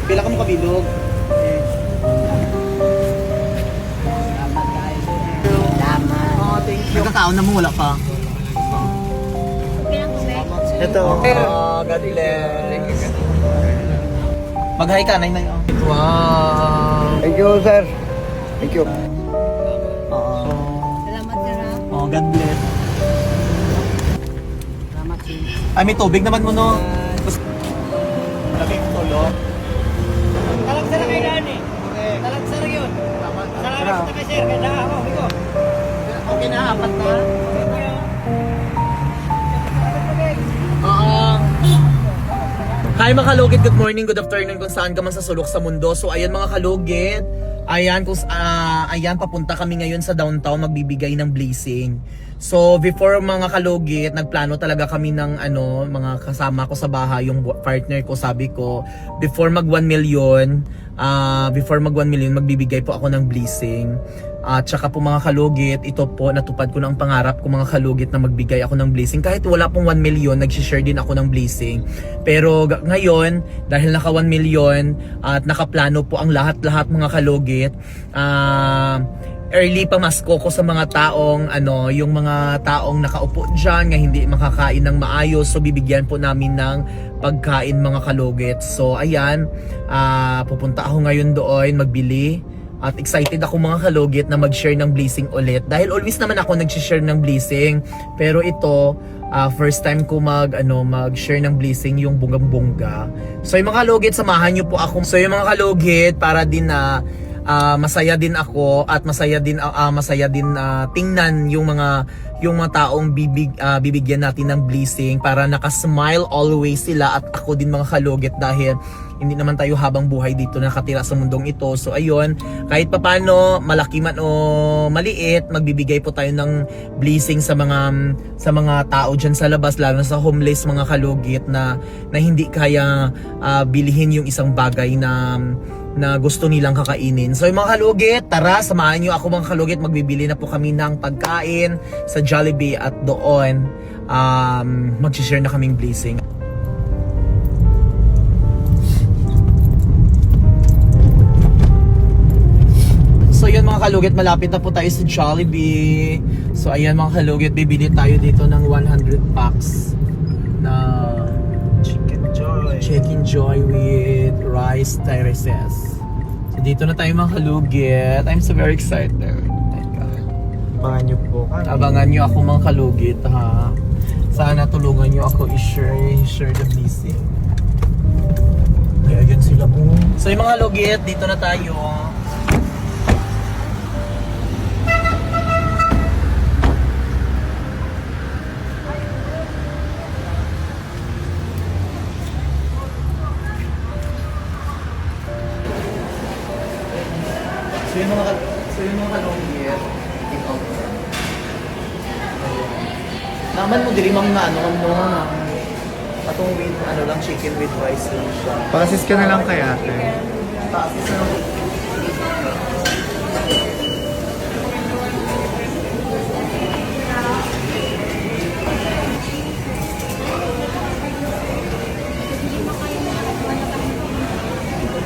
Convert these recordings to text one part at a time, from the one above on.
Pila ka mo kabilog? Salamat tayo, sir. Salamat. Oh, thank you. Nagkakaon na mo, wala pa. Ito. God bless. Mag-hi ka, nay. Wow. Thank you, sir. Thank you. Salamat, sir. Oh, God bless. Salamat, sir. Ay, may tubig naman mo, no? Laking tulog. Talagsara kayo daan eh. Talagsara yun. Salamat sa kay sir. Ganda ako. Iko. Okay na, apat na. Thank you. Hi mga kalugit, good morning, good afternoon kung saan ka man sa sulok sa mundo. So ayan mga kalugit, ayan papunta kami ngayon sa downtown magbibigay ng blessing. So before mga kalugit, nagplano talaga kami ng mga kasama ko sa bahay, yung partner ko, sabi ko before mag 1 million, magbibigay po ako ng blessing. At saka po mga kalugit, ito po natupad ko na ang pangarap ko mga kalugit na magbigay ako ng blessing. Kahit wala pong 1 million, nag-share din ako ng blessing. Pero ngayon, dahil naka 1 million at nakaplano po ang lahat-lahat mga kalugit, early pamasko ko sa mga taong yung mga taong nakaupo diyan nga hindi makakain ng maayos, so bibigyan po namin ng pagkain mga kalugit. So ayan, pupunta ako ngayon doon magbili. At excited ako mga kalugit na mag-share ng blessing ulit. Dahil always naman ako nag-share ng blessing. Pero ito, first time ko mag-share ng blessing yung bungang-bunga. So yung mga kalugit, samahan nyo po ako. So yung mga kalugit, para din na masaya din ako at masaya din tingnan yung mga taong bibigyan natin ng blessing para naka-smile always sila at ako din mga kalugit dahil hindi naman tayo habang buhay dito nakatira sa mundong ito. So ayun, kahit papano malaki man o maliit, magbibigay po tayo ng blessing sa mga tao diyan sa labas, lalo na sa homeless mga kalugit na hindi kaya bilihin yung isang bagay na gusto nilang kakainin. So yung mga kalugit, tara, samahan nyo ako mga kalugit. Magbibili na po kami ng pagkain sa Jollibee at doon mag-share na kaming blessing. So yun mga kalugit, malapit na po tayo sa Jollibee. So ayan mga kalugit, bibili tayo dito ng 100 packs na Chicken Joy with rice terraces. So dito na tayo mga kalugit. I'm so very excited. Abangan niyo po kami. Abangan nyo ako mga kalugit, ha. Sana tulungan nyo ako i-share the blessing. Ay, ayan sila po. So yung mga kalugit, dito na tayo. So yung mga kalugit, naman mo diri mang atong with lang chicken with rice lang siya. Pakasis ka na lang kay ate. Taas na lang.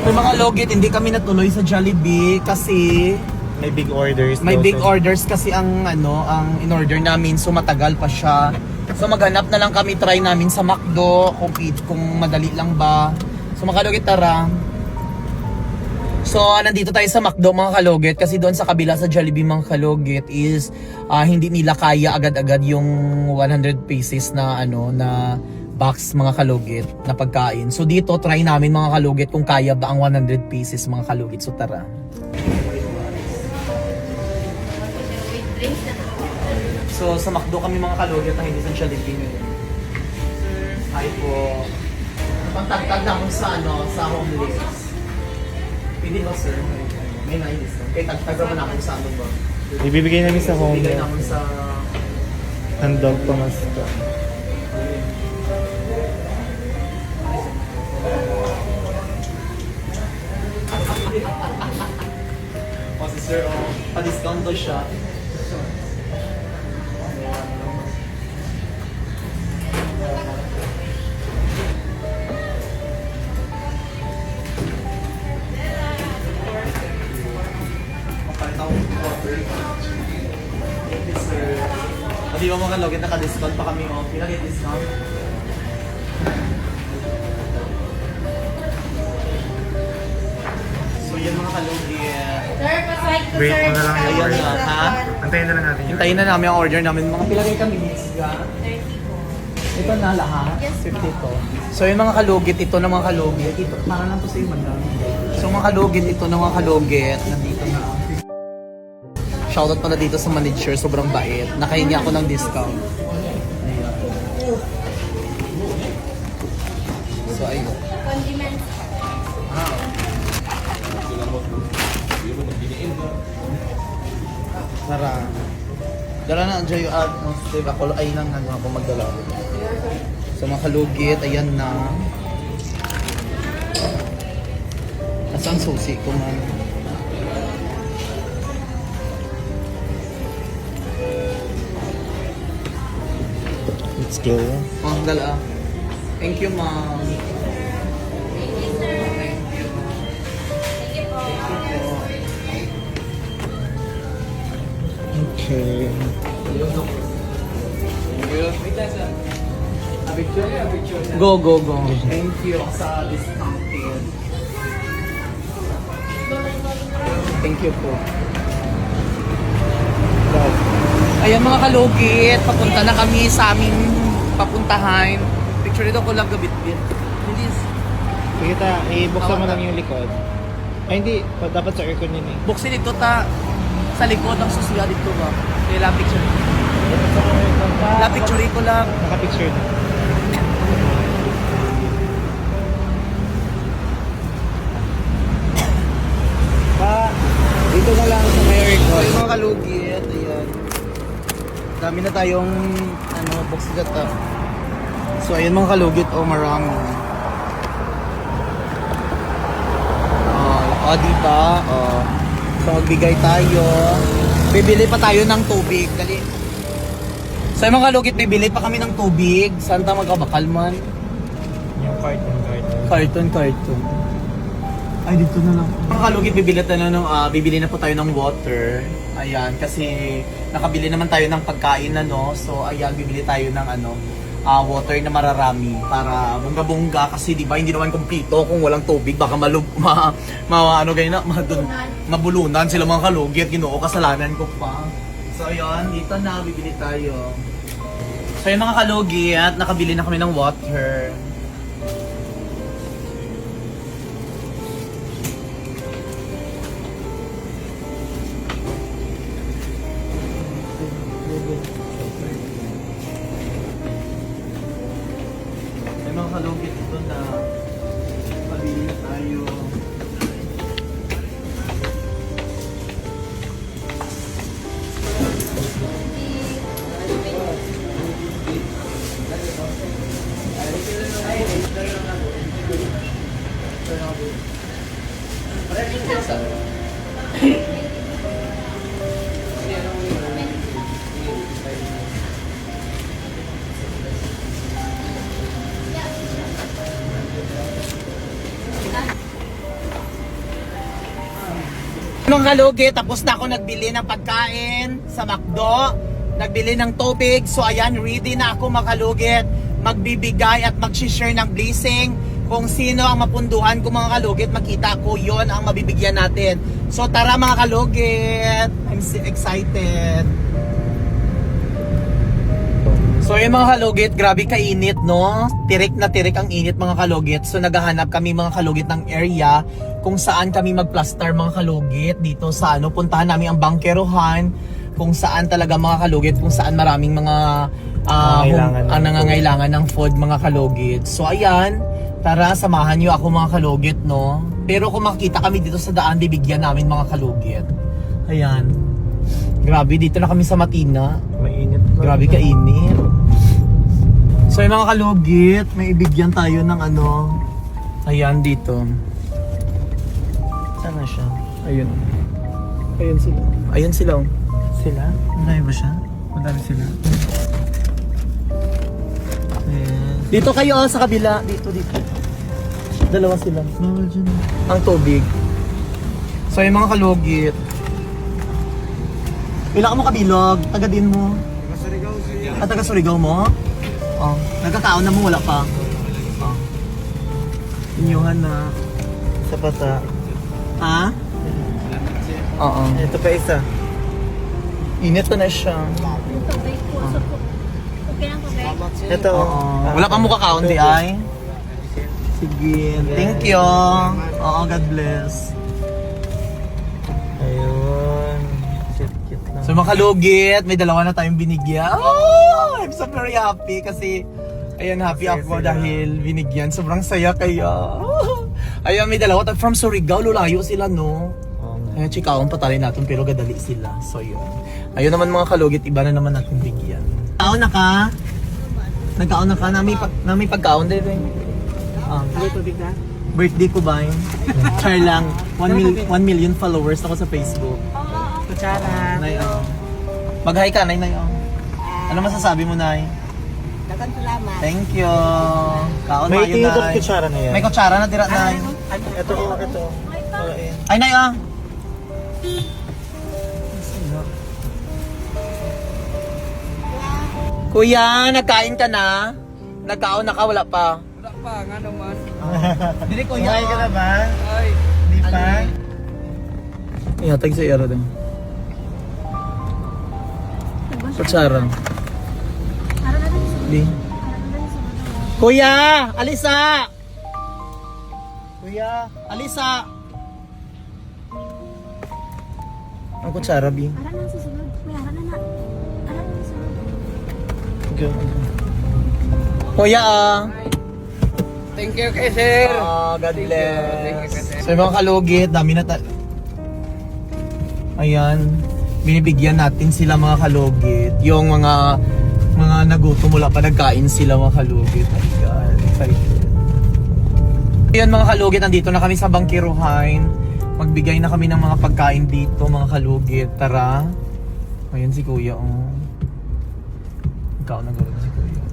So mga logit, hindi kami natuloy sa Jollibee kasi May big orders. may big orders kasi ang in-order namin, so matagal pa siya. So maghanap na lang kami, try namin sa McDo kung madali lang ba. So mga kalugit, tara. So nandito tayo sa McDo mga kalugit kasi doon sa kabila sa Jollibee mga kalugit is hindi nila kaya agad-agad yung 100 pieces na na box mga kalugit na pagkain. So dito try namin mga kalugit kung kaya ba ang 100 pieces mga kalugit. So tara. So sa McDo kami mga kalugit na hindi sa Jollibee ngayon. Hi po. Pantagtag na kung sa homeless. Pwede ba sir? May nainis na. Kaya tagtag naman ako sa ba? Ibibigay namin sa home. Ibigay namin sa Handog pamaska. O si sir, pa-discount to siya. yung mga kalugit, naka-discount pa kami. Oh, pinag discount. So yun mga kalugit. Sir, pasahig ko, Wait sir. mo na lang yung Ayun order. na, ha? Antayin na lang natin yun. Hintayin na namin ang order namin. Mga pilagay kami, Miss Ga. 30 po. Ito na lahat? Yes, 50 to. So yung mga kalugit, ito na mga kalugit. Ito, para lang to sa iyo, madam. So mga kalugit, ito na mga kalugit. Nandito na. Shoutout pala dito sa manager, sobrang bait. Nakahingi ako ng discount. Ayan. So ayun. Condiments. Tara. Dala na, Joy, Steve, ako ay nang ako magdala. So mga kalugit, ayan na. Asang susi ko man? Let's go. Oh, dala. Thank you, ma'am. Thank you, sir. Thank you po. Okay. Go, go, go. Thank you sa discounted. Thank you po. Ayan mga kalugit, papunta na kami sa aming papuntahan. Picture dito ko lang gabit-bit. Please. Sige ta, ibuksan mo lang yung likod. Ay hindi, dapat sa aircon yun eh. Buksin ito ta sa likod ng susiya dito ba? Kaya la picture. La picture ko lang. Naka-picture na. Pa, dito na lang sa may So aircon. yung mga kalugit, ayan. Dami na tayong box data. So ayun mga kalugit, marami. Diba? So magbigay tayo. Bibili pa tayo ng tubig. Dali. So yung mga kalugit, bibili pa kami ng tubig. Saan tayo magkabakal man? Yung carton. Carton. Ay, dito na lang. Mga kalugit, bibili na po tayo ng water. Ayan, kasi nakabili naman tayo ng pagkain na, no? So, ayan, bibili tayo ng water na mararami para bongga-bongga kasi di ba hindi naman kumpleto kung walang tubig baka mabulunan sila mga kalugit. Ginoo, kasalanan ko pa. So, ayan, dito na, bibili tayo. So, yung mga kalugit, nakabili na kami ng water. May mga kalugit ito na pabili na tayo. Mga kalugit, tapos na ako nagbili ng pagkain sa McDo, nagbili ng tubig, so ayan, ready na ako mga kalugit, magbibigay at mag-share ng blessing. Kung sino ang mapunduhan ko mga kalugit, makita ko yon ang mabibigyan natin. So tara mga kalugit, I'm excited. So yung mga kalugit, grabe kainit, no? Tirik na tirik ang init mga kalugit. So naghahanap kami mga kalugit ng area kung saan kami magplaster mga kalugit. Dito sa puntahan namin ang Bangkerohan, kung saan talaga mga kalugit, kung saan maraming mga nangangailangan ng food mga kalugit. So ayan, tara samahan nyo ako mga kalugit, no? Pero kung makita kami dito sa daan, bibigyan namin mga kalugit. Ayan. Grabe, dito na kami sa Matina. Mainit. Grabe kainit. So yung mga kalugit, may ibigyan tayo ng ayan dito. Saan na siya? Ayun. Ayun sila. Ayun sila. Sila? Madami ba siya? Madami sila. Ayan. Dito kayo sa kabila. Dito. Dalawa sila. Bawal dyan. Ang tubig. So yung mga kalugit. Pila ka mo kabilog? Taga din mo. At taga Surigao mo? Oh, nagkakaon na mo, wala pa. Oh. Inyuhan na. Sa bata. Ha? Oo. Ito pa isa. Init na siya. Ito, bay puso po. Okay lang po, bay? Ito. Oo. Wala pa mo kakaon di ay? Sige. Thank you. Oo, God bless. Ayun. Cute lang. So makalugit, may dalawa na tayong binigyan. Oh, I'm so very happy kasi ayan, happy Masaya ako sila. dahil binigyan. Sobrang saya kaya. Ayan, may dalawa tayo from Surigao, lulayo sila no. Kaya chikaon patalay natin pero gadali sila. So yun. Ayun naman mga kalugit, iba na naman natin bigyan. Kaon na ka? Nagkaon na ka? Nami pagkaon din rin. Birthday ko ba yun? Char lang. 1 million followers ako sa Facebook. Kutsara. Nay, mag-hi ka, Nay. Ano masasabi mo, Nay? Dagan salamat. Thank you. Kaon May tayo, tinidor Nay. kutsara na yan. May kutsara na tira, Nay. Ito. Wala yan. Ay, Nay, Kuya, nagkain ka na? Nagkaon na ka, wala pa? Wala pa, nga naman. Dili, Kuya. Kumain ka na ba? Ay, Di pa? Ihatag sa iyaro din. Kutsara. Para na rin sa Di. Kuya! Alisa! Kuya! Alisa! Ang kutsara, Bi. Para na sa sunod. May ara na na. Ara na sa sunod. Kuya, thank you kay sir. God Thank you, bless. sir. So yung mga kalugit, dami na Ayan, binibigyan natin sila mga kalugit. Yung mga nagutom, wala pa nagkain sila mga kalugit. My God, excited. Ayan mga kalugit, nandito na kami sa Bangkiruhain. Magbigay na kami ng mga pagkain dito mga kalugit. Tara. Ayan si Kuya. Oh. Ikaw na gano'n si Kuya.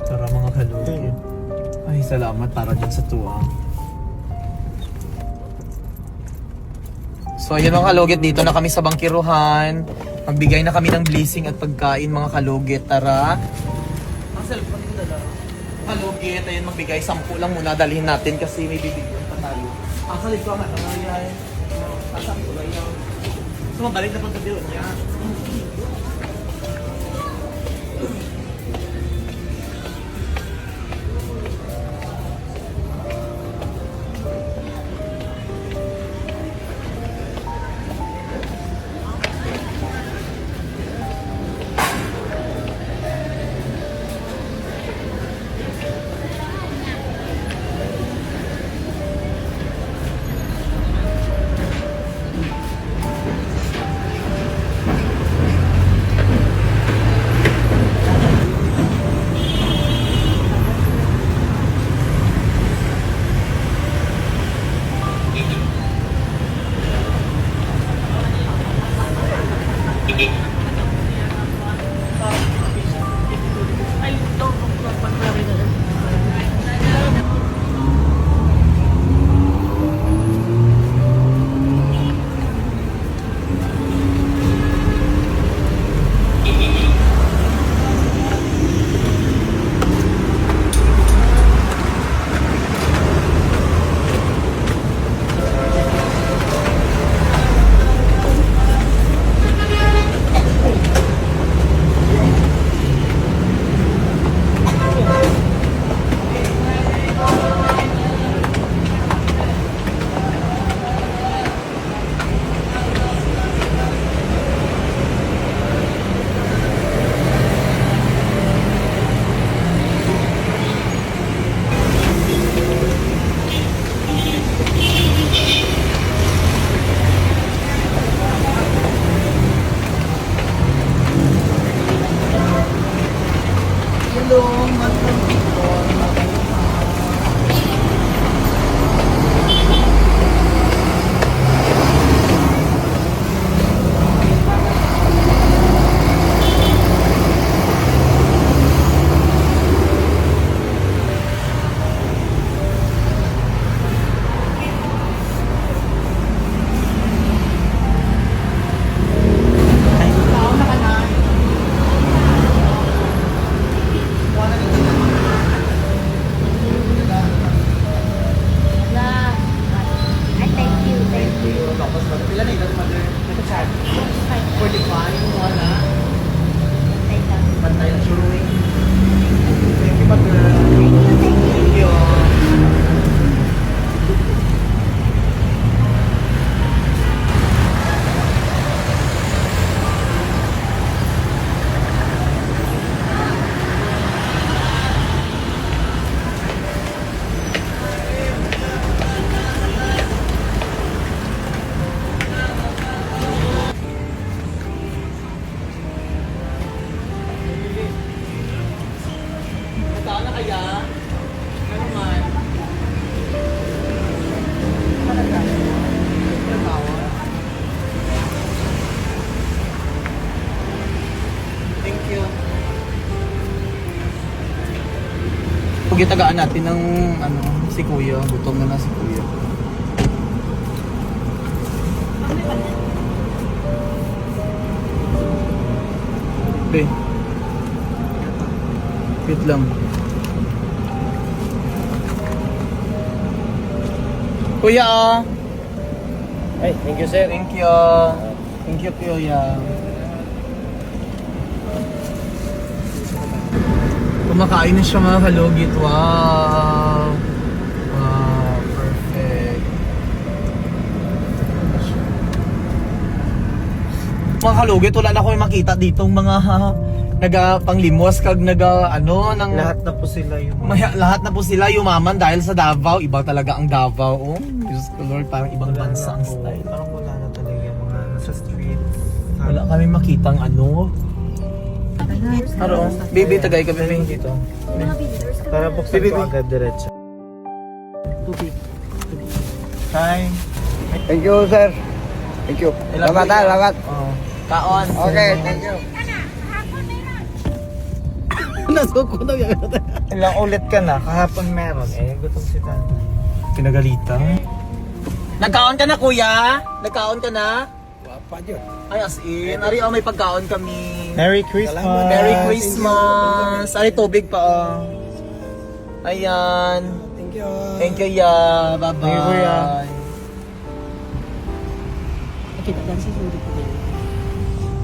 Tara mga kalugit. Ay, salamat para dyan sa tuwa. So ayun mga kalugit, dito na kami sa Bangkiruhan. Magbigay na kami ng blessing at pagkain mga kalugit. Tara. Ang cellphone ko dala. Kalugit, ayun magbigay 10 lang muna dalhin natin kasi may bibigyan pa tayo. Ang salit ko nga, ay asap ko lang yan. So mabalik na punta doon niya. Gitagaan natin ng ano, si Kuya. Gutom na si Kuya. Okay. Wait lang. Kuya, oh. Ay, thank you, sir. Thank you. Thank you, Kuya. Kumakain na siya mga kalugit. Wow. Wow, perfect. Mga kalugit, wala na ko makita ditong mga naga-panglimos kag naga ano ng Lahat na po sila yung lahat na po sila yumaman dahil sa Davao. Iba talaga ang Davao. Oh, Diyos ko Lord, parang ibang bansa ang style. Parang wala na talaga yung mga nasa street. Wala kami makitang ano. Ano? Baby, tagay kami dito. Mga visitors ka Para ba? buksan ko agad diretso. Tubig. Hi. Thank you, sir. Thank you. Salamat, salamat. Oh. Kaon. Okay, thank you. Nasuko na yan. Ilang ulit ka na? Kahapon meron. Gutom si Tana. Pinagalitan. Nagkaon ka na, kuya? Nagkaon ka na? Wapa yun. Ay, as in. Ari, may pagkaon kami. Merry Christmas! Merry Christmas! Ari, tubig pa, oh. Ayan. Thank you. Thank you, ya. Bye-bye. Thank you, kuya.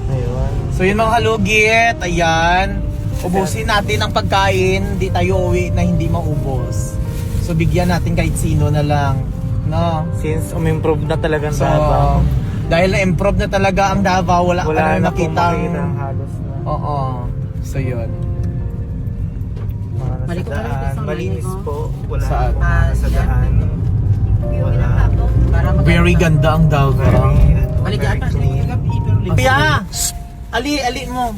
Ayun. So yun mga kalugit, ayan. Ubusin natin ang pagkain, di tayo uwi na hindi maubos. So bigyan natin kahit sino na lang. No? Since umimprove na talaga ang So, Davao. dahil na-improve na talaga ang Davao, wala ka Wala na na pong makita. makita ang halos na. Oo. So yun. Mga nasa daan. Malinis po. Wala Saan? po mga nasa daan. Wala. Very ganda ang Davao. Very clean. Kuya! Ali mo.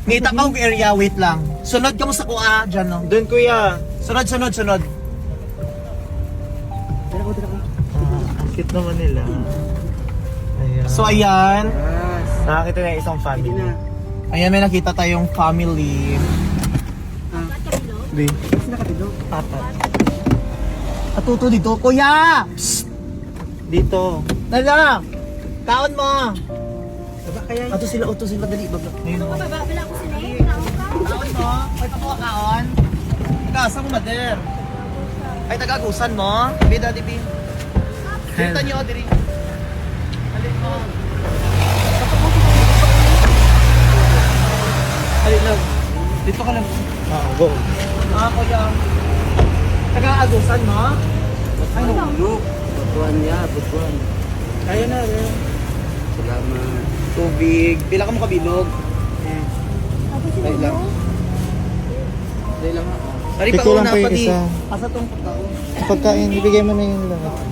Ngita ka ang area, wait lang. Sunod ka mo sa kuha, dyan no. Doon kuya. Sunod. Ang cute naman nila. Ayan. So ayan. Nakakita na isang family. Ayan, may nakita tayong family. Di. Apat. Atuto dito. Kuya! Psst! Dito. Dala! Kaon mo! Ato sila, dali. Baba. Ayun. Baba, wala ko sila eh. Kaon mo? Ay, pakuha kaon? Kasa mo, mader. Ay, tagagusan mo? Bida, di bi. Dito nyo, diri. Alin mo. Alin lang. Dito ka lang. Go. Kuya. Taga-agusan mo? Ay, nahulog. Butuan niya, butuan. Kaya na, rin. Salamat. Tubig. Pila ka mo kabilog? Dahil lang. Dahil lang ako. Ari pa Ito lang una pa yung pati. isa. Asa tong pagkaon? Pagkain, ibigay mo na yung lahat.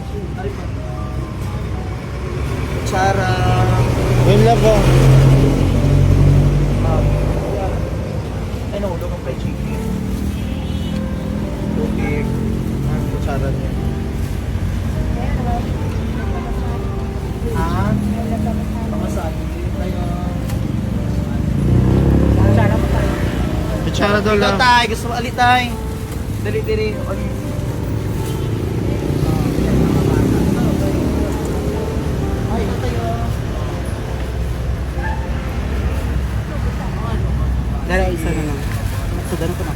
Kutsara. Yun lang po. Ay, nahulog ang fried chicken. Tubig. Ang kutsara niya. Ah? Pangasaan. Tayo. Kutsara mo tayo. Kutsara daw Ikaw lang. tay, gusto mo alit tay. Dali. Ay, ikaw tayo. Dala, isa na lang. So, gano'n ko na.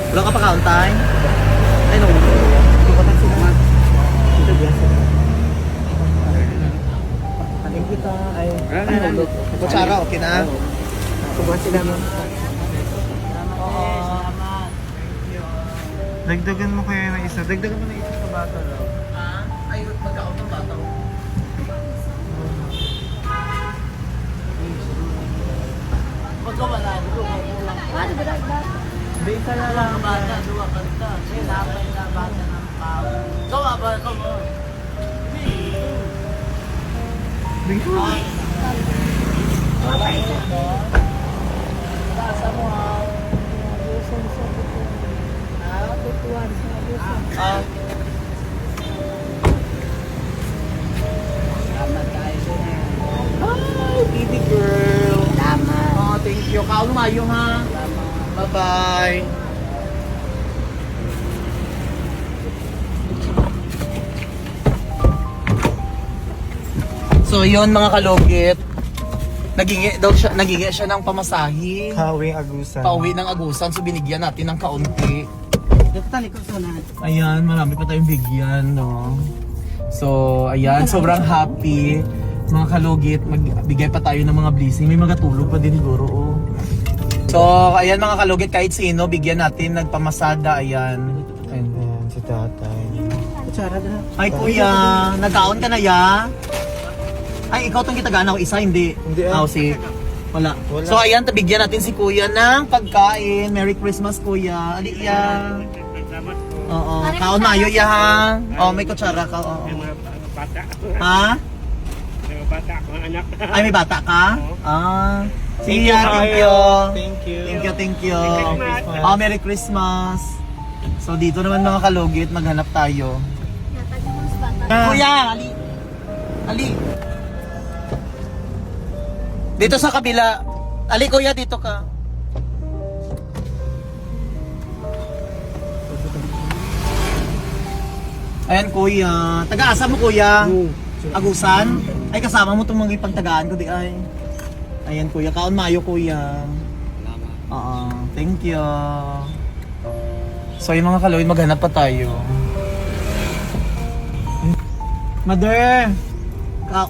Wala ka pa kauntay? Ay, no. Salamat. Thank you, tay. Ay, nalulog. Kutsara, okay na? Subukan sila mo. Dagdagan mo kaya ng isa. Dagdagan mo na isa sa bata daw. Ay, magkaon ng bata. Pagkawala, Ano ba dapat? Bisa na lang ang bata, duwa kanta. Sinapay na bata ng tao. Gawa ba? Kamu? Tasa mo ha. Tutuan sa abusan. Ah. Hi, baby girl. Tama. Oh, thank you. Kaon mayo ha. Bye-bye. So yun mga kalugit, nagingi siya ng pamasahe. Hawing agusan. Pauwi ng Agusan, so binigyan natin ng kaunti. Dito tali ko sa lahat. Ayan, marami pa tayong bigyan, no? So, ayan, sobrang happy. Mga kalugit, magbigay pa tayo ng mga blessing. May magatulog pa din siguro, oh. So, ayan mga kalugit, kahit sino, bigyan natin, nagpamasada, ayan. Ayan. Ayan, si tatay. Kutsara na. Ay kuya, nagkaon ka na ya? Ay, ikaw tong kitagaan ako, isa hindi. Hindi, ah. Si wala. Wala. So ayan, tabigyan natin si kuya ng pagkain. Merry Christmas kuya. Ali ya. Oo, kaon mayo ya ha. Oh, may kutsara ka. Oo. Bata. Ha? May bata akong anak. Ay, may bata ka? Ah. Thank See you, ya, thank Mayo. you. Thank you. Thank you. Christmas. Oh, Merry Christmas. So dito naman mga kalugit, maghanap tayo. Yatag mo mas bata. Kuya, ali. Ali. Dito sa kabila. Ali kuya, dito ka. Ayan kuya. Taga-asa mo kuya? Agusan? Ay kasama mo itong mga ipagtagaan ko di ay. Ayan kuya, kaon mayo kuya. Oo, thank you. So yung mga kalawin, maghanap pa tayo. Mother!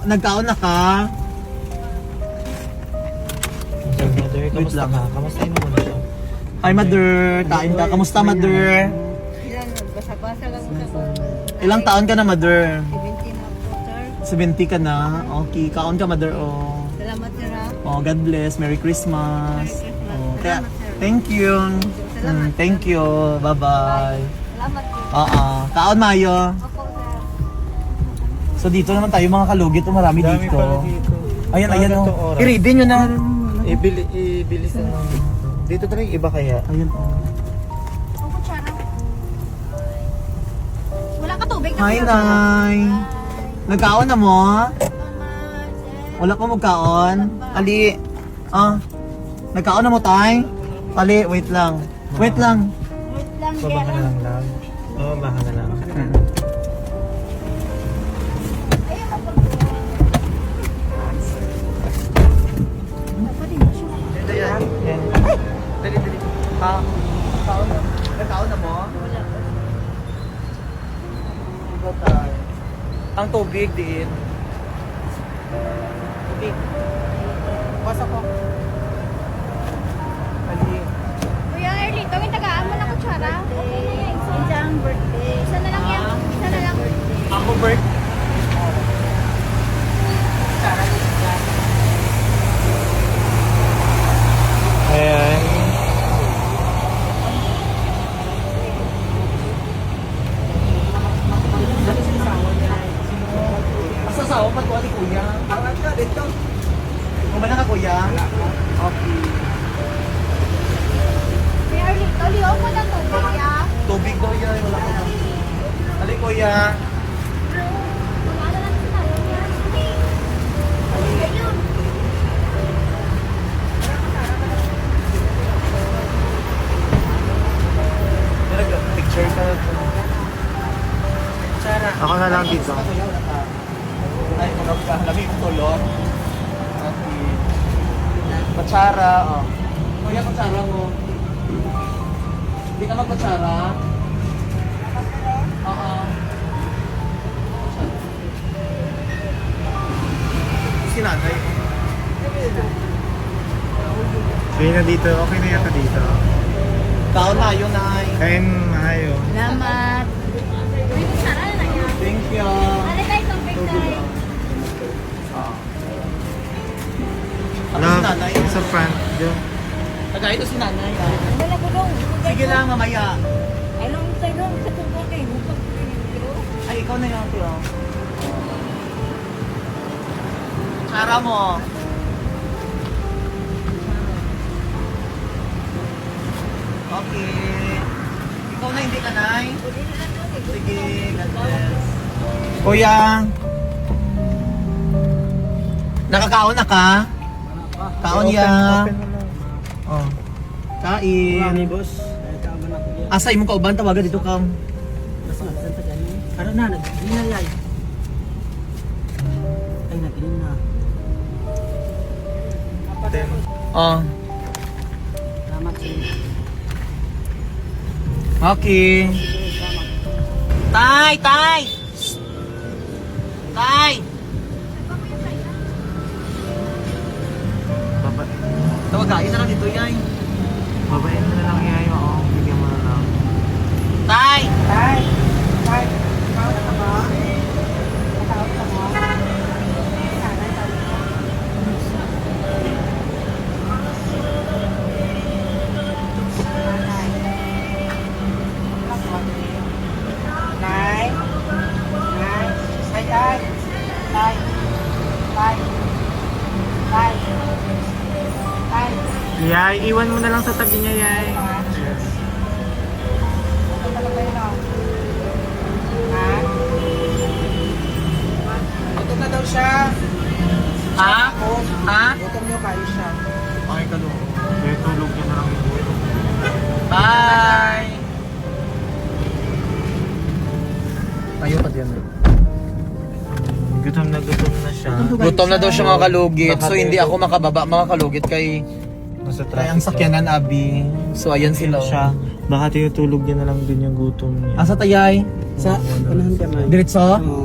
Nagkaon na ka? Mother, kamusta lang. ka? Kamustahin mo muna siya. Hi mother, kain ka. Kamusta mother? Ilan, basa-basa lang ko sa Ilang taon ka na mother? 17 na po, sir. 70 ka na? Okay, kaon ka mother oh. Salamat, sir, ha. Oh, God bless. Merry Christmas. Merry Christmas. Oh, kaya, Salamat, sir. thank you. Salamat, Thank you. Bye-bye. Salamat, sir. Oo. Kaon mayo. Opo, sir. So dito naman tayo mga kalugit. Oh, marami Dami dito. pala dito. Ayan, Mga ayan ganitong oh. oras. I-ready nyo na. Ibilis na lang. Dito talaga yung iba kaya. Ayun oh. Ang kutsara. Wala ka tubig na Hi, kuya? Nay. Nagkaon na mo? Wala pa magkaon? Ali. Ah. Nagkaon na mo, tay? Ali, wait lang. Wait lang. Wait lang, Baba ka na lang lang. Oo, baka na lang. Ito yan. Yan. Dali, dali. Ah, nagkaon na. Nagkaon na mo? Wala. Ikaw tayo. Ang tubig din. Tubig. Pasok ko. Ali. Kuya Erly, tawin tagaan mo ng kutsara. Okay na yan. Isang birthday. Isa na lang yan. Isa na lang. Ako, Bert. Ayan. Masasawa pa ito, kuya. Tawag ka, dito. Kumana ka, kuya? Okay. Kuya Erly, tawliho mo ng tubig ya. Tubig daw yan. Wala ka na. Ali, kuya. Wala na lang sa tayo. Ayun. Picture ka. Ako na lang dito. Ay, tulog ka. Lagi kong tulog. Okay. Kutsara, oh. Kuya, kutsara mo. Hindi ka magkutsara? Oo. Si nanay. Sige na dito. Okay na yata dito. Kaon na yun, nay. Kain mahayo. Salamat. May kutsara na lang yan. Thank you. Ano tayo tubig tayo? Ako si Love, nanay. sa front. Diyan. Tagay ito si nanay. ah. Ano na ko dong? Sige lang, mamaya. Anong tayo dong sa tungkol kayo? Bukag ko kayo. Ay, ikaw na yun, tiyo. Tsara mo. Okay. Ikaw na, hindi ka, nay? Sige, God bless. Kuya, nakakaon na ka? Kaon ya. Open mo lang. Oh. Kain. boss. Kaaban ako yan. Asa imong kauban tawagan dito kam. Basta sa gani. Ano na, naghinayay. Ay, naginin na. Oh. Salamat sa inyo. Okay. Tay, tay. Tay. Tawagan na lang dito yay. Babayin mo na lang yayo. Oo, bigyan mo na lang. Tay. Tay! Tay! Ikaw na ka ba? Ikaw ka mo? Nay! Nay! Tay! Tay! Tay! Tay! Tay! Tay! Yay, iwan mo na lang sa tabi niya, Yay. Gutom na daw siya. Ha? Ha? Gutom niyo kayo siya. Okay ka doon. Kaya tulog niya na lang yung buto. Bye! Tayo pa din. Gutom na siya. Gutom na daw siya mga kalugit. So hindi ako makababa mga kalugit kay Nasa kay ang sakyanan Abi. So ayan sila. siya. Baka tinutulog niya na lang din yung gutom niya. Asa tayay? Sa unahan ka man. Diretso? Oo.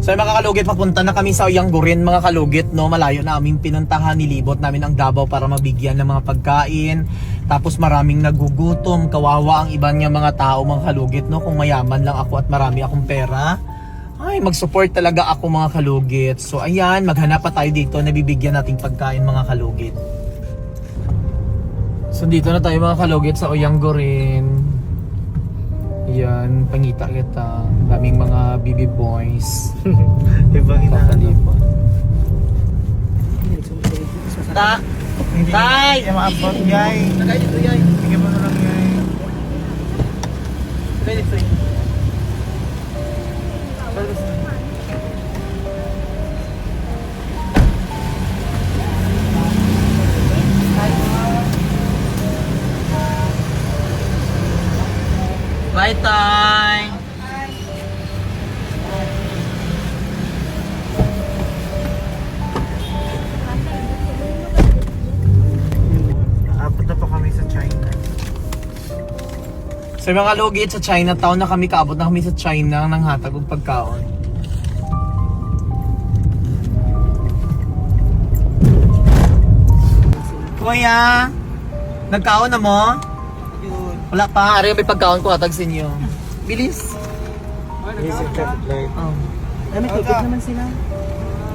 So mga kalugit, papunta na kami sa Uyanggurin mga kalugit, no? Malayo na aming pinuntahan, nilibot namin ang Davao para mabigyan ng mga pagkain. Tapos maraming nagugutom, kawawa ang iba niya mga tao mga kalugit, no? Kung mayaman lang ako at marami akong pera, ay mag-support talaga ako mga kalugit. So ayan, maghanap pa tayo dito, nabibigyan nating pagkain mga kalugit. So dito na tayo mga kalugit sa Uyanggurin. Yan, pangita kita. Daming mga baby boys. Ibang Pakalipon. Ta! Tay! Hindi maabot, Yay. Tagay dito, Yay. Bigyan mo na lang, Yay. Tagay dito, Yay. Bye, Tay! Aabot na pa kami sa China. Sa mga lugit sa Chinatown na kami, kaabot na kami sa China nang hatag og pagkaon. Kuya, nagkaon na mo? Yun. Wala pa, ari may pagkaon ko hatag sa inyo. Bilis. Easy traffic light. Oh. Ay, may tubig naman sila.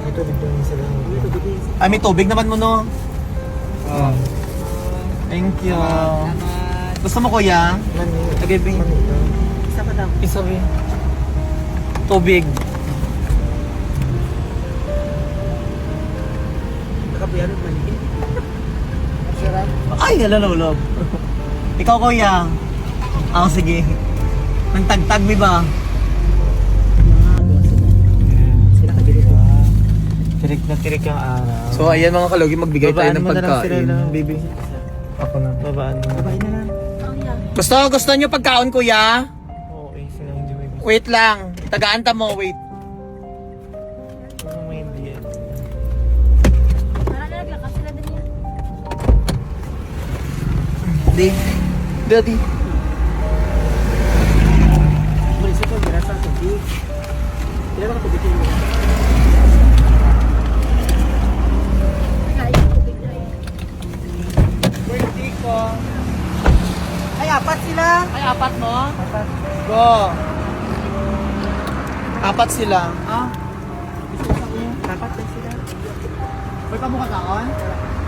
Ito dito yung sila. May tubig din sila. Ay, may tubig naman mo no. Oh. Thank you. Salamat. Gusto mo kuya? Lagay bing. Isa pa daw. Isa ba? Tubig. Nakabayaran man eh. Sarap. Ay, nalalulog. Ikaw kuya. Ako sige. Nang tagtag mi ba? Sila kabili ko. Tirik na tirik ang araw. So ayan mga kalugi, magbigay tayo ng Babaan mo na lang sila pagkain. ng baby. Ako na. Babaan mo. Babae na lang. Gusto nyo pagkaon kuya? Oo, sila hindi may gusto. Wait lang. Tagaanta mo, wait. Ano may hindi yan? Para naglakas sila din yan. Di. Daddy. Malis ito, dirasa ang tubig. Sila ba tubig yun? Kaya yung tubig na yun. Birthday ko. Ay, apat sila. Ay, apat mo? Go. Apat sila. Ah. Gusto ko sa inyo. Apat din sila. May pa mo kakaon?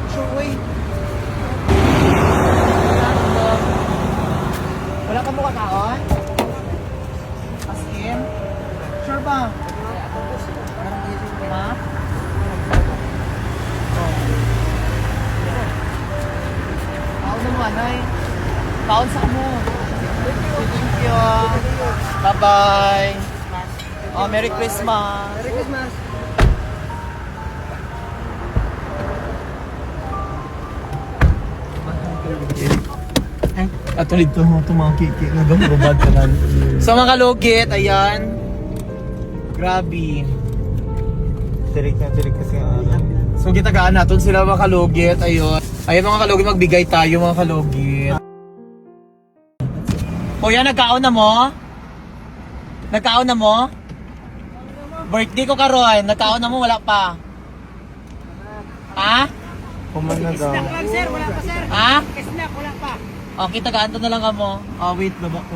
Sure, wait. Wala ka mo kakaon? As in? Sure ba? Ha? Kaon na mo, anay. Kaon sa mo. Thank you. Bye-bye. Oh, Merry Christmas. Merry Christmas. Atulid to mga kiki. Nagamurubad ka na. So mga kalugit, ayan. Grabe. Tirik kasi ang ano. So gitagaan natin sila mga kalugit. Ayun. Ayun mga kalugit, magbigay tayo mga kalugit. Kuya, nagkaon na mo? Nagkaon na mo? Birthday ko karon, nagkaon na mo, wala pa. Ha? Kuman na daw. Snack lang sir, wala pa sir. Ha? Snack, wala pa. Okay, tagaan to na lang mo. Oh, wait, baba ko.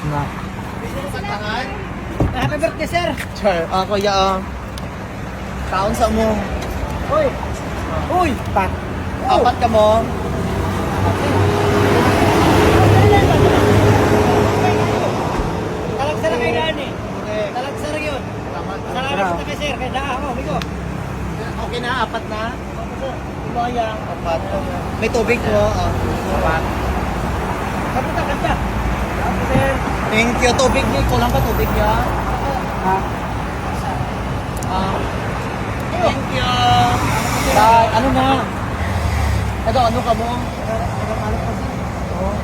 Snack. Happy birthday sir. Char, kuya, kaon sa mo. Uy. Uy. Pat. Apat ka mo. Talagsa na kayo daan eh. Talagsa na yun. Salamat na kayo sir, kaya daan ako, amigo. Okay na, apat na. Ito yang apat. May tubig mo. Apat. Kapunta, kanta. Sir. Thank you. Tubig niya. Kulang pa tubig niya. Thank you. Bye. Ano na? Ano ka mo?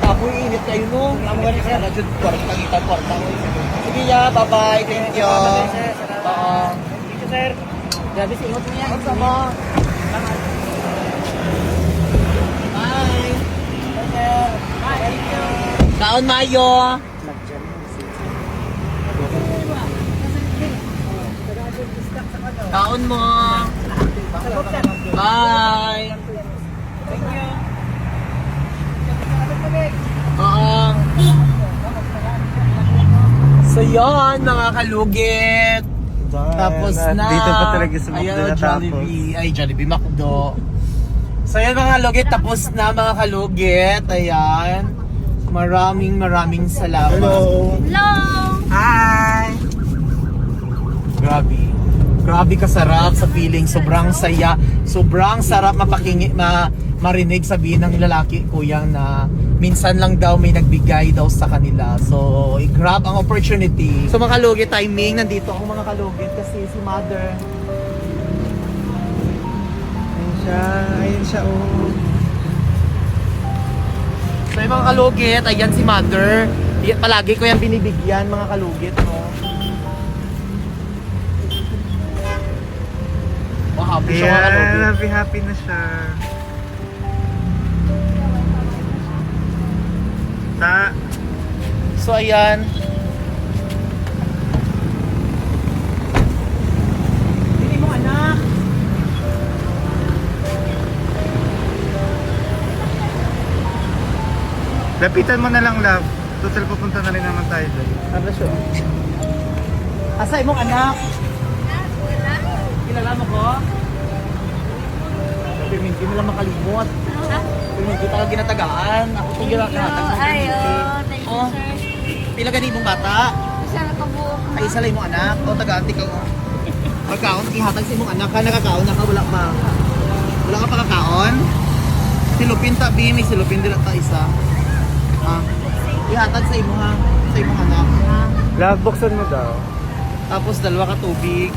Tapoy init kayo no. Ang wala sir. Radyo kwarta. Sige ya, bye-bye. Thank you. Oo. Thank you sir. Grabe, singot mo yan. What's up mo? Bye. Bye sir. Bye. Thank you. Kaon Mayo. Kaon mo. Bye. Thank you. Oo. So yun mga kalugit. Tapos na. Dito pa talaga sa Ayan, McDo natapos. Jollibee. Ay, Jollibee, Macdo. So yun mga kalugit. Tapos na mga kalugit. Ayan. Maraming salamat. Hello. Hello! Hi! Grabe. Grabe kasarap sa feeling. Sobrang saya. Sobrang sarap marinig sabihin ng lalaki kuyang na minsan lang daw may nagbigay daw sa kanila. So, i-grab ang opportunity. So mga kalugit, timing. Nandito ako mga kalugit kasi si mother. Ayun siya, oh. So yung mga kalugit, ayan si mother. Palagi ko yan binibigyan mga kalugit, no? Oh, happy siya mga kalugit. Happy na siya. So ayan. Dili mo anak. Lapitan mo na lang, love. Total pupunta na rin naman tayo doon. Ano siya? Asa imong anak? Kilala mo ko? Pero hindi mo lang makalimot. Ha? Pero hindi talaga ginatagaan. Ako kung ginatagaan. Ayo, thank you Oh. sir. Pila gani mong bata? Isa na kabuok. Ay isa lang imong anak. O taga-anti ka mo. Pagkaon, ihatag sa imong anak ka. Nakakaon na ka, wala pa. Wala ka pa kakaon? Silupin tabi, may silupin dila ta isa. Ah. Ihatag sa imo ha. Sa imong anak. Love, buksan mo daw. Tapos dalawa ka tubig.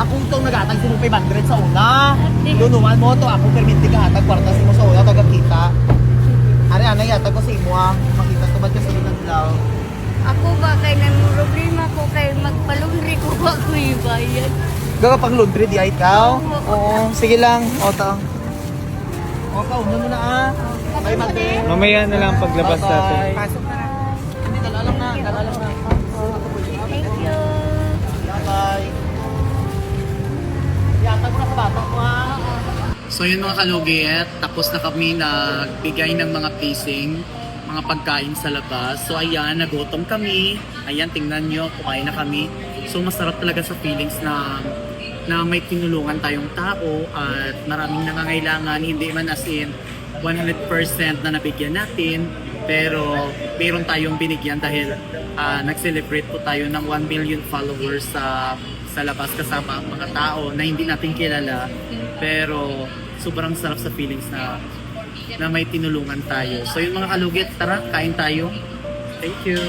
Ako itong nag-atag si mo 500 sa una. Lunuan mo to ako perminti ka hatag kwarta si mo sa una taga kita. Ano yatag ko sa imo ha. Makita to ba't ka sa lunang daw. Ako ba kay may problema ko kay magpalundri ko ba ko ibayad? Gaga pang laundry di ay ikaw? Oo, sige lang. O ta. O ka, una mo na ah. Bye mate. Mamaya na lang paglabas natin. Pasok na. Hindi, dalalang na. Thank you. Bye. Yatag mo na sa bata mo ha. So yun mga kalugit, tapos na kami nagbigay ng mga pacing, mga pagkain sa labas. So ayan, nagutom kami. Ayan, tingnan nyo, kumain na kami. So masarap talaga sa feelings na may tinulungan tayong tao at maraming nangangailangan, hindi man as in 100% na nabigyan natin, pero mayroon tayong binigyan dahil nag-celebrate po tayo ng 1 million followers sa labas kasama ang mga tao na hindi natin kilala, pero sobrang sarap sa feelings na may tinulungan tayo. So yung mga kalugit, tara, kain tayo. Thank you.